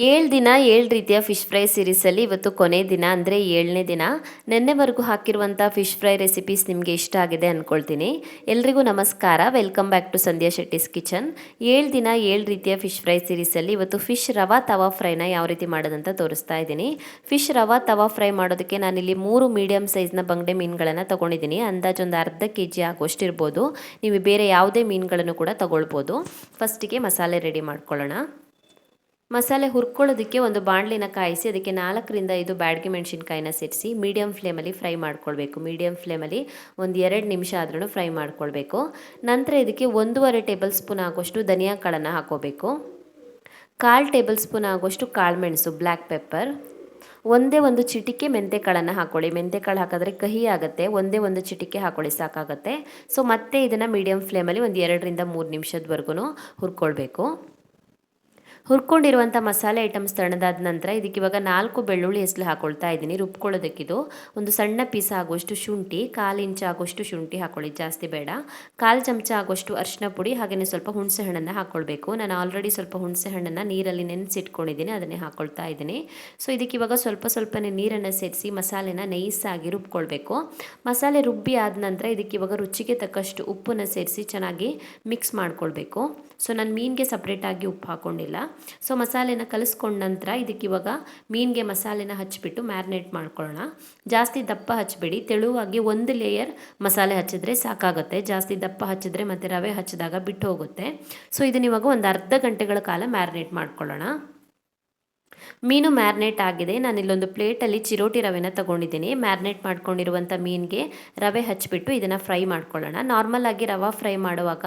7 ದಿನ 7 ರೀತಿಯ fish fry ಸೀರೀಸಲ್ಲಿ ಇವತ್ತು ಕೊನೆ ದಿನ ಅಂದರೆ 7ನೇ ದಿನ. ನೆನ್ನೆವರೆಗೂ ಹಾಕಿರುವಂಥ ಫಿಶ್ ಫ್ರೈ ರೆಸಿಪೀಸ್ ನಿಮಗೆ ಇಷ್ಟ ಆಗಿದೆ ಅಂದ್ಕೊಳ್ತೀನಿ. ಎಲ್ರಿಗೂ ನಮಸ್ಕಾರ, welcome back to Sandhya Shetty's kitchen. 7 ದಿನ 7 ರೀತಿಯ ಫಿಶ್ ಫ್ರೈ ಸೀರೀಸಲ್ಲಿ ಇವತ್ತು ಫಿಶ್ ರವಾ ತವಾ ಫ್ರೈನ ಯಾವ ರೀತಿ ಮಾಡೋದಂತ ತೋರಿಸ್ತಾ ಇದ್ದೀನಿ. ಫಿಶ್ ರವಾ ತವಾ ಫ್ರೈ ಮಾಡೋದಕ್ಕೆ ನಾನಿಲ್ಲಿ 3 ಮೀಡಿಯಮ್ ಸೈಜ್ನ ಬಂಗಡೆ ಮೀನುಗಳನ್ನು ತೊಗೊಂಡಿದ್ದೀನಿ. ಅಂದಾಜೊಂದು ಅರ್ಧ kg ಆಗೋಷ್ಟು ಇರ್ಬೋದು. ನೀವು ಬೇರೆ ಯಾವುದೇ ಮೀನುಗಳನ್ನು ಕೂಡ ತಗೊಳ್ಬೋದು. ಫಸ್ಟಿಗೆ ಮಸಾಲೆ ರೆಡಿ ಮಾಡ್ಕೊಳ್ಳೋಣ. ಮಸಾಲೆ ಹುರ್ಕೊಳ್ಳೋದಕ್ಕೆ ಒಂದು ಬಾಣಲಿನ ಕಾಯಿಸಿ ಅದಕ್ಕೆ 4ರಿಂದ 5 ಬ್ಯಾಡಗಿ ಮೆಣಸಿನ್ಕಾಯಿನ ಸೇರಿಸಿ ಮೀಡಿಯಂ ಫ್ಲೇಮಲ್ಲಿ ಫ್ರೈ ಮಾಡ್ಕೊಳ್ಬೇಕು. ಮೀಡಿಯಂ ಫ್ಲೇಮಲ್ಲಿ ಒಂದು 2 ನಿಮಿಷ ಆದ್ರೂ ಫ್ರೈ ಮಾಡ್ಕೊಳ್ಬೇಕು. ನಂತರ ಇದಕ್ಕೆ 1.5 ಟೇಬಲ್ ಸ್ಪೂನ್ ಆಗೋಷ್ಟು ಧನಿಯಾ ಕಾಳನ್ನು ಹಾಕೋಬೇಕು. 1/4 ಟೇಬಲ್ ಸ್ಪೂನ್ ಆಗೋಷ್ಟು ಕಾಳುಮೆಣಸು ಬ್ಲ್ಯಾಕ್ ಪೆಪ್ಪರ್, ಒಂದೇ ಒಂದು ಚಿಟಿಕೆ ಮೆಂತೆಕಾಳನ್ನು ಹಾಕೊಳ್ಳಿ. ಮೆಂತೆಕಾಳು ಹಾಕಿದ್ರೆ ಕಹಿ ಆಗುತ್ತೆ, ಒಂದೇ ಒಂದು ಚಿಟಿಕೆ ಹಾಕೊಳ್ಳಿ ಸಾಕಾಗುತ್ತೆ. ಸೊ ಮತ್ತೆ ಇದನ್ನು ಮೀಡಿಯಂ ಫ್ಲೇಮಲ್ಲಿ ಒಂದು 2ರಿಂದ 3 ನಿಮಿಷದವರೆಗೂ ಹುರ್ಕೊಳ್ಬೇಕು. ಹುರ್ಕೊಂಡಿರುವಂಥ ಮಸಾಲೆ ಐಟಮ್ಸ್ ತಣ್ಣದಾದ ನಂತರ ಇದಕ್ಕೆ ಇವಾಗ 4 ಬೆಳ್ಳುಳ್ಳಿ ಹೆಸಲು ಹಾಕೊಳ್ತಾ ಇದ್ದೀನಿ. ರುಬ್ಕೊಳ್ಳೋದಕ್ಕಿದು ಒಂದು ಸಣ್ಣ ಪೀಸ್ ಆಗೋಷ್ಟು ಶುಂಠಿ, 1/4 ಇಂಚ್ ಆಗೋಷ್ಟು ಶುಂಠಿ ಹಾಕೊಳ್ಳಿ, ಜಾಸ್ತಿ ಬೇಡ. 1/4 ಚಮಚ ಆಗೋಷ್ಟು ಅರಿಶಿನ ಪುಡಿ, ಹಾಗೆಯೇ ಸ್ವಲ್ಪ ಹುಣಸೆ ಹಣ್ಣನ್ನು ಹಾಕ್ಕೊಳ್ಬೇಕು. ನಾನು ಆಲ್ರೆಡಿ ಸ್ವಲ್ಪ ಹುಣಸೆ ಹಣ್ಣನ್ನು ನೀರಲ್ಲಿ ನೆನೆಸಿಟ್ಕೊಂಡಿದ್ದೀನಿ, ಅದನ್ನೇ ಹಾಕ್ಕೊಳ್ತಾ ಇದ್ದೀನಿ. ಸೊ ಇದಕ್ಕೆ ಇವಾಗ ಸ್ವಲ್ಪನೇ ನೀರನ್ನು ಸೇರಿಸಿ ಮಸಾಲೆನ ನೈಸಾಗಿ ರುಬ್ಕೊಳ್ಬೇಕು. ಮಸಾಲೆ ರುಬ್ಬಿ ಆದ ನಂತರ ಇದಕ್ಕೆ ಇವಾಗ ರುಚಿಗೆ ತಕ್ಕಷ್ಟು ಉಪ್ಪನ್ನು ಸೇರಿಸಿ ಚೆನ್ನಾಗಿ ಮಿಕ್ಸ್ ಮಾಡ್ಕೊಳ್ಬೇಕು. ಸೊ ನಾನು ಮೀನಿಗೆ ಸಪ್ರೇಟಾಗಿ ಉಪ್ಪು ಹಾಕ್ಕೊಂಡಿಲ್ಲ. ಸೊ ಮಸಾಲೆನ ಕಲಿಸ್ಕೊಂಡ ನಂತರ ಇದಕ್ಕೆ ಇವಾಗ ಮೀನಿಗೆ ಮಸಾಲೆನ ಹಚ್ಚಿಬಿಟ್ಟು ಮ್ಯಾರಿನೇಟ್ ಮಾಡ್ಕೊಳ್ಳೋಣ. ಜಾಸ್ತಿ ದಪ್ಪ ಹಚ್ಚಬೇಡಿ, ತೆಳುವಾಗಿ ಒಂದು ಲೇಯರ್ ಮಸಾಲೆ ಹಚ್ಚಿದ್ರೆ ಸಾಕಾಗುತ್ತೆ. ಜಾಸ್ತಿ ದಪ್ಪ ಹಚ್ಚಿದ್ರೆ ಮತ್ತು ರವೆ ಹಚ್ಚಿದಾಗ ಬಿಟ್ಟು ಹೋಗುತ್ತೆ. ಸೊ ಇದನ್ನ ಇವಾಗ ಒಂದು ಅರ್ಧ ಗಂಟೆಗಳ ಕಾಲ ಮ್ಯಾರಿನೇಟ್ ಮಾಡ್ಕೊಳ್ಳೋಣ. ಮೀನು ಮ್ಯಾರಿನೇಟ್ ಆಗಿದೆ. ನಾನು ಇಲ್ಲೊಂದು ಪ್ಲೇಟಲ್ಲಿ ಚಿರೋಟಿ ರವೆನ ತೊಗೊಂಡಿದ್ದೀನಿ. ಮ್ಯಾರಿನೇಟ್ ಮಾಡ್ಕೊಂಡಿರುವಂಥ ಮೀನಿಗೆ ರವೆ ಹಚ್ಚಿಬಿಟ್ಟು ಇದನ್ನು ಫ್ರೈ ಮಾಡ್ಕೊಳ್ಳೋಣ. ನಾರ್ಮಲ್ ಆಗಿ ರವೆ ಫ್ರೈ ಮಾಡುವಾಗ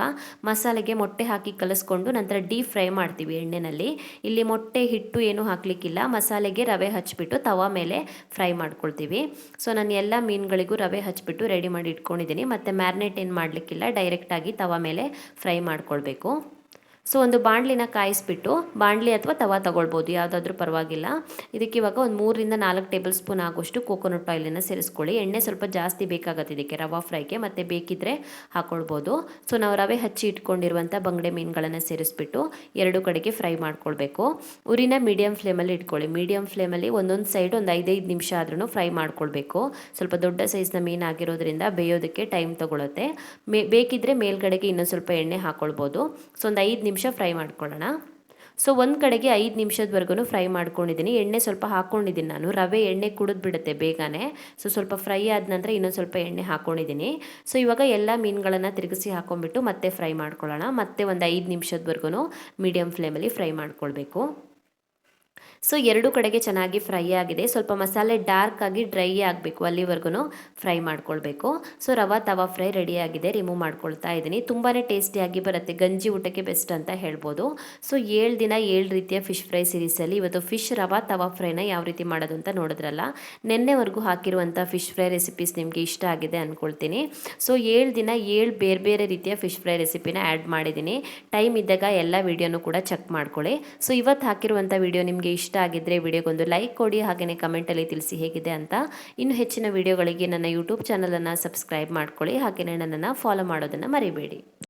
ಮಸಾಲೆಗೆ ಮೊಟ್ಟೆ ಹಾಕಿ ಕಲಿಸ್ಕೊಂಡು ನಂತರ ಡೀಪ್ ಫ್ರೈ ಮಾಡ್ತೀವಿ ಎಣ್ಣೆಯಲ್ಲಿ. ಇಲ್ಲಿ ಮೊಟ್ಟೆ ಹಿಟ್ಟು ಏನು ಹಾಕಲಿಕ್ಕಿಲ್ಲ, ಮಸಾಲೆಗೆ ರವೆ ಹಚ್ಚಿಬಿಟ್ಟು ತವಾ ಮೇಲೆ ಫ್ರೈ ಮಾಡ್ಕೊಳ್ತೀವಿ. ಸೊ ನಾನು ಎಲ್ಲ ಮೀನುಗಳಿಗೂ ರವೆ ಹಚ್ಚಿಬಿಟ್ಟು ರೆಡಿ ಮಾಡಿ ಇಟ್ಕೊಂಡಿದ್ದೀನಿ. ಮತ್ತು ಮ್ಯಾರಿನೇಟ್ ಏನು ಮಾಡಲಿಕ್ಕಿಲ್ಲ, ಡೈರೆಕ್ಟಾಗಿ ತವಾ ಮೇಲೆ ಫ್ರೈ ಮಾಡ್ಕೊಳ್ಬೇಕು. ಸೊ ಒಂದು ಬಾಣಲಿನ ಕಾಯಿಸ್ಬಿಟ್ಟು, ಬಾಣಲಿ ಅಥವಾ ತವಾ ತಗೊಳ್ಬೋದು, ಯಾವುದಾದ್ರೂ ಪರವಾಗಿಲ್ಲ. ಇದಕ್ಕೆ ಇವಾಗ ಒಂದು 3ರಿಂದ 4 ಟೇಬಲ್ ಸ್ಪೂನ್ ಆಗೋಷ್ಟು ಕೋಕೋನಟ್ ಆಯಿಲನ್ನು ಸೇರಿಸ್ಕೊಳ್ಳಿ. ಎಣ್ಣೆ ಸ್ವಲ್ಪ ಜಾಸ್ತಿ ಬೇಕಾಗುತ್ತೆ ಇದಕ್ಕೆ ರವಾ ಫ್ರೈಗೆ, ಮತ್ತು ಬೇಕಿದ್ದರೆ ಹಾಕ್ಕೊಳ್ಬೋದು. ಸೊ ನಾವು ರವೆ ಹಚ್ಚಿ ಇಟ್ಕೊಂಡಿರುವಂಥ ಬಂಗಡೆ ಮೀನುಗಳನ್ನು ಸೇರಿಸ್ಬಿಟ್ಟು 2 ಕಡೆಗೆ ಫ್ರೈ ಮಾಡ್ಕೊಳ್ಬೇಕು. ಉರಿನ ಮೀಡಿಯಂ ಫ್ಲೇಮಲ್ಲಿ ಇಟ್ಕೊಳ್ಳಿ. ಮೀಡಿಯಂ ಫ್ಲೇಮಲ್ಲಿ ಒಂದೊಂದು ಸೈಡ್ ಒಂದು 5 ನಿಮಿಷ ಆದ್ರೂ ಫ್ರೈ ಮಾಡ್ಕೊಳ್ಬೇಕು. ಸ್ವಲ್ಪ ದೊಡ್ಡ ಸೈಜ್ನ ಮೀನು ಆಗಿರೋದ್ರಿಂದ ಬೇಯೋದಕ್ಕೆ ಟೈಮ್ ತೊಗೊಳುತ್ತೆ. ಬೇಕಿದ್ದರೆ ಮೇಲ್ಗಡೆಗೆ ಇನ್ನೊಂದು ಸ್ವಲ್ಪ ಎಣ್ಣೆ ಹಾಕ್ಕೊಳ್ಬೋದು. ಸೊ ಒಂದು 5 ನಿಮಿಷ ಫ್ರೈ ಮಾಡ್ಕೊಳ್ಳೋಣ. ಸೊ ಒಂದು ಕಡೆಗೆ 5 ನಿಮಿಷದವರೆಗೂ ಫ್ರೈ ಮಾಡ್ಕೊಂಡಿದ್ದೀನಿ. ಎಣ್ಣೆ ಸ್ವಲ್ಪ ಹಾಕ್ಕೊಂಡಿದ್ದೀನಿ ನಾನು, ರವೆ ಎಣ್ಣೆ ಕುಡಿದು ಬಿಡುತ್ತೆ ಬೇಗನೆ. ಸೊ ಸ್ವಲ್ಪ ಫ್ರೈ ಆದ ನಂತರ ಇನ್ನೊಂದು ಸ್ವಲ್ಪ ಎಣ್ಣೆ ಹಾಕ್ಕೊಂಡಿದ್ದೀನಿ. ಸೊ ಇವಾಗ ಎಲ್ಲ ಮೀನುಗಳನ್ನು ತಿರುಗಿಸಿ ಹಾಕ್ಕೊಂಡ್ಬಿಟ್ಟು ಮತ್ತೆ ಫ್ರೈ ಮಾಡ್ಕೊಳ್ಳೋಣ. ಮತ್ತೆ ಒಂದು 5 ನಿಮಿಷದವರೆಗೂ ಮೀಡಿಯಂ ಫ್ಲೇಮಲ್ಲಿ ಫ್ರೈ ಮಾಡ್ಕೊಳ್ಬೇಕು. ಸೊ 2 ಕಡೆಗೆ ಚೆನ್ನಾಗಿ ಫ್ರೈ ಆಗಿದೆ. ಸ್ವಲ್ಪ ಮಸಾಲೆ ಡಾರ್ಕ್ ಆಗಿ ಡ್ರೈ ಆಗಬೇಕು, ಅಲ್ಲಿವರೆಗೂ ಫ್ರೈ ಮಾಡ್ಕೊಳ್ಬೇಕು. ಸೊ ರವಾ ತವಾ ಫ್ರೈ ರೆಡಿಯಾಗಿದೆ, ರಿಮೂವ್ ಮಾಡ್ಕೊಳ್ತಾ ಇದ್ದೀನಿ. ತುಂಬಾ ಟೇಸ್ಟಿಯಾಗಿ ಬರುತ್ತೆ, ಗಂಜಿ ಊಟಕ್ಕೆ ಬೆಸ್ಟ್ ಅಂತ ಹೇಳ್ಬೋದು. ಸೊ 7 ದಿನ 7 ರೀತಿಯ ಫಿಶ್ ಫ್ರೈ ಸೀರೀಸಲ್ಲಿ ಇವತ್ತು ಫಿಶ್ ರವಾ ತವಾ ಫ್ರೈನ ಯಾವ ರೀತಿ ಮಾಡೋದು ಅಂತ ನೋಡಿದ್ರಲ್ಲ. ನೆನ್ನೆವರೆಗೂ ಹಾಕಿರುವಂಥ ಫಿಶ್ ಫ್ರೈ ರೆಸಿಪೀಸ್ ನಿಮಗೆ ಇಷ್ಟ ಆಗಿದೆ ಅಂದ್ಕೊಳ್ತೀನಿ. ಸೊ 7 ದಿನ 7 ಬೇರೆ ಬೇರೆ ರೀತಿಯ ಫಿಶ್ ಫ್ರೈ ರೆಸಿಪಿನ ಆ್ಯಡ್ ಮಾಡಿದ್ದೀನಿ. ಟೈಮ್ ಇದ್ದಾಗ ಎಲ್ಲ ವೀಡಿಯೋನು ಕೂಡ ಚೆಕ್ ಮಾಡ್ಕೊಳ್ಳಿ. ಸೊ ಇವತ್ತು ಹಾಕಿರುವಂಥ ವಿಡಿಯೋ ನಿಮಗೆ ಇಷ್ಟ ಆಗಿದ್ದರೆ ವಿಡಿಯೋಗೊಂದು ಲೈಕ್ ಕೊಡಿ, ಹಾಗೆಯೇ ಕಮೆಂಟಲ್ಲಿ ತಿಳಿಸಿ ಹೇಗಿದೆ ಅಂತ. ಇನ್ನು ಹೆಚ್ಚಿನ ವಿಡಿಯೋಗಳಿಗೆ ನನ್ನ ಯೂಟ್ಯೂಬ್ ಚಾನಲನ್ನು ಸಬ್ಸ್ಕ್ರೈಬ್ ಮಾಡ್ಕೊಳ್ಳಿ, ಹಾಗೆಯೇ ನನ್ನನ್ನು ಫಾಲೋ ಮಾಡೋದನ್ನು ಮರಿಬೇಡಿ.